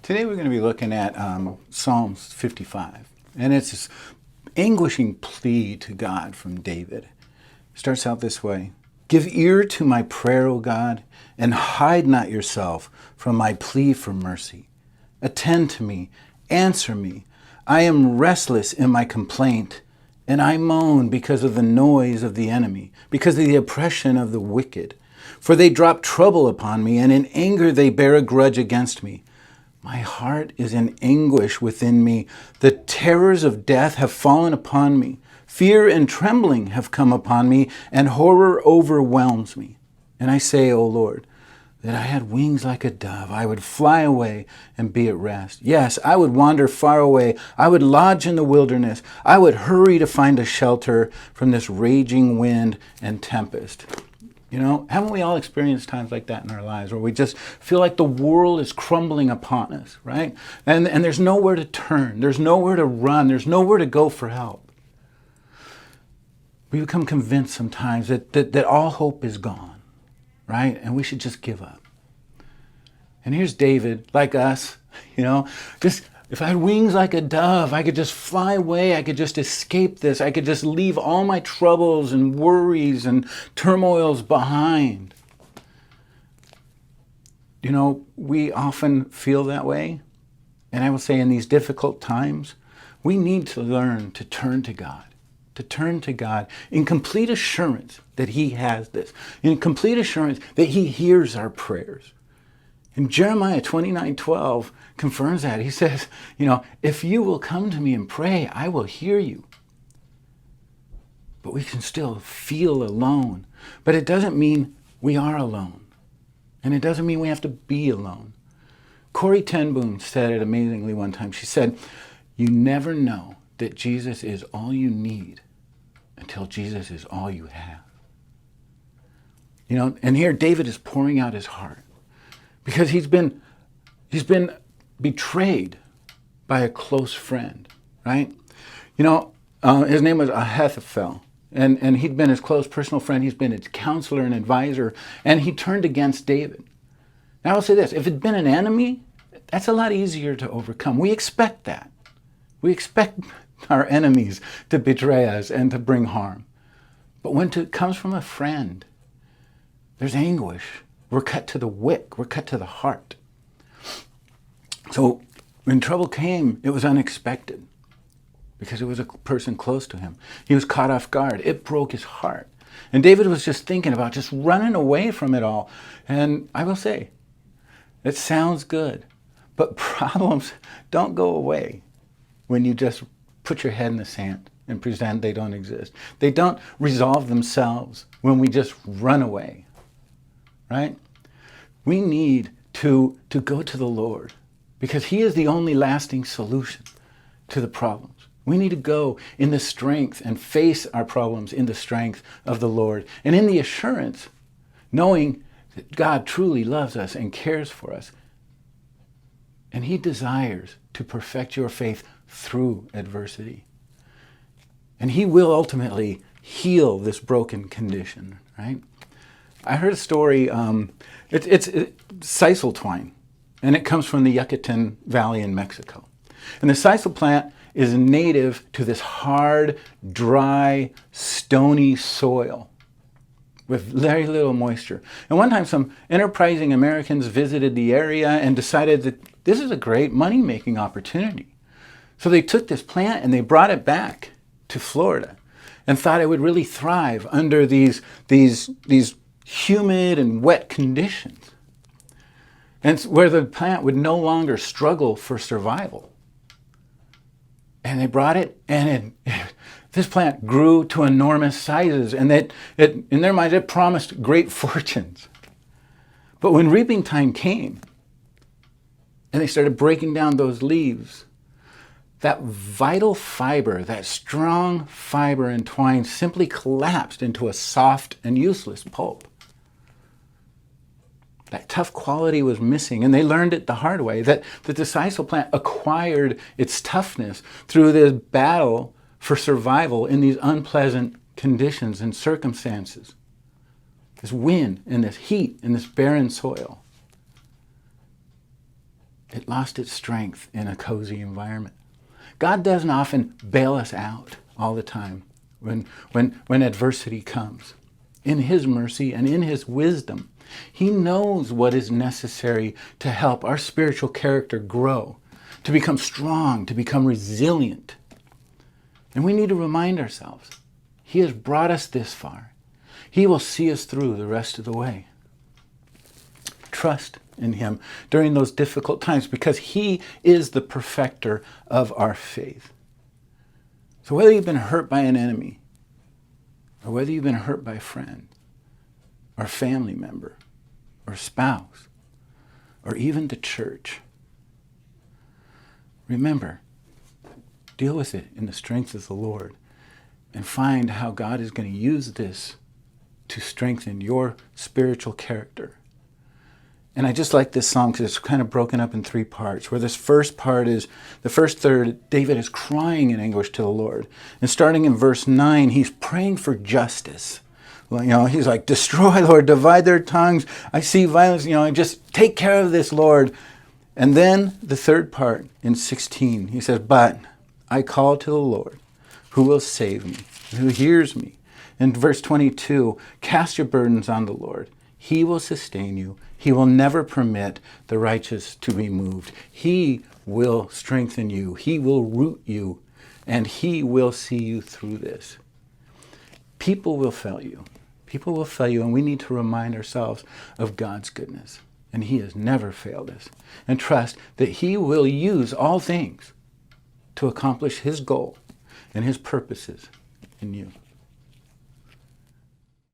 Today we're going to be looking at Psalms 55, and it's this anguishing plea to God from David. It starts out this way: "Give ear to my prayer, O God, and hide not yourself from my plea for mercy. Attend to me, answer me. I am restless in my complaint, and I moan because of the noise of the enemy, because of the oppression of the wicked. For they drop trouble upon me, and in anger they bear a grudge against me. My heart is in anguish within me. The terrors of death have fallen upon me. Fear and trembling have come upon me, and horror overwhelms me. And I say, O Lord, that I had wings like a dove. I would fly away and be at rest. Yes, I would wander far away. I would lodge in the wilderness. I would hurry to find a shelter from this raging wind and tempest." You know, haven't we all experienced times like that in our lives where we just feel like the world is crumbling upon us, right? And there's nowhere to turn. There's nowhere to run. There's nowhere to go for help. We become convinced sometimes that all hope is gone, right? And we should just give up. And here's David, like us, just, if I had wings like a dove, I could just fly away. I could just escape this. I could just leave all my troubles and worries and turmoils behind. We often feel that way. And I will say, in these difficult times, we need to learn to turn to God, in complete assurance that He has this, in complete assurance that He hears our prayers. And Jeremiah 29:12 confirms that. He says, if you will come to me and pray, I will hear you. But we can still feel alone. But it doesn't mean we are alone. And it doesn't mean we have to be alone. Corrie ten Boom said it amazingly one time. She said, "You never know that Jesus is all you need until Jesus is all you have." And here David is pouring out his heart, because he's been betrayed by a close friend, right? His name was Ahithophel, and he'd been his close personal friend. He's been his counselor and advisor, and he turned against David. Now I'll say this: if it'd been an enemy, that's a lot easier to overcome. We expect that. We expect our enemies to betray us and to bring harm. But when it comes from a friend, there's anguish. We're cut to the wick. We're cut to the heart. So when trouble came, it was unexpected, because it was a person close to him. He was caught off guard. It broke his heart. And David was just thinking about just running away from it all. And I will say, it sounds good, but problems don't go away when you just put your head in the sand and pretend they don't exist. They don't resolve themselves when we just run away. Right? We need to go to the Lord, because He is the only lasting solution to the problems. We need to go in the strength and face our problems in the strength of the Lord, and in the assurance, knowing that God truly loves us and cares for us. And He desires to perfect your faith through adversity. And He will ultimately heal this broken condition, right? I heard a story, it's sisal twine, and it comes from the Yucatan Valley in Mexico. And the sisal plant is native to this hard, dry, stony soil with very little moisture. And one time some enterprising Americans visited the area and decided that this is a great money-making opportunity. So they took this plant and they brought it back to Florida and thought it would really thrive under these humid and wet conditions, and where the plant would no longer struggle for survival. And they brought it, and this plant grew to enormous sizes, and in their minds, it promised great fortunes. But when reaping time came, and they started breaking down those leaves, that vital fiber, that strong fiber and twine, simply collapsed into a soft and useless pulp. That tough quality was missing, and they learned it the hard way, that the sisal plant acquired its toughness through this battle for survival in these unpleasant conditions and circumstances. This wind and this heat and this barren soil. It lost its strength in a cozy environment. God doesn't often bail us out all the time when adversity comes. In his mercy and in his wisdom, he knows what is necessary to help our spiritual character grow, to become strong, to become resilient. And we need to remind ourselves, he has brought us this far. He will see us through the rest of the way. Trust in him during those difficult times because he is the perfecter of our faith. So whether you've been hurt by an enemy, or whether you've been hurt by a friend, or a family member, or spouse, or even the church, remember, deal with it in the strength of the Lord and find how God is going to use this to strengthen your spiritual character. And I just like this song because it's kind of broken up in three parts, where this first part is, the first third, David is crying in anguish to the Lord. And starting in verse 9, he's praying for justice. Well, he's like, destroy, Lord, divide their tongues. I see violence, just take care of this, Lord. And then the third part in 16, he says, but I call to the Lord, who will save me, who hears me. In verse 22, cast your burdens on the Lord. He will sustain you. He will never permit the righteous to be moved. He will strengthen you. He will root you. And he will see you through this. People will fail you. People will fail you. And we need to remind ourselves of God's goodness. And he has never failed us. And trust that he will use all things to accomplish his goal and his purposes in you.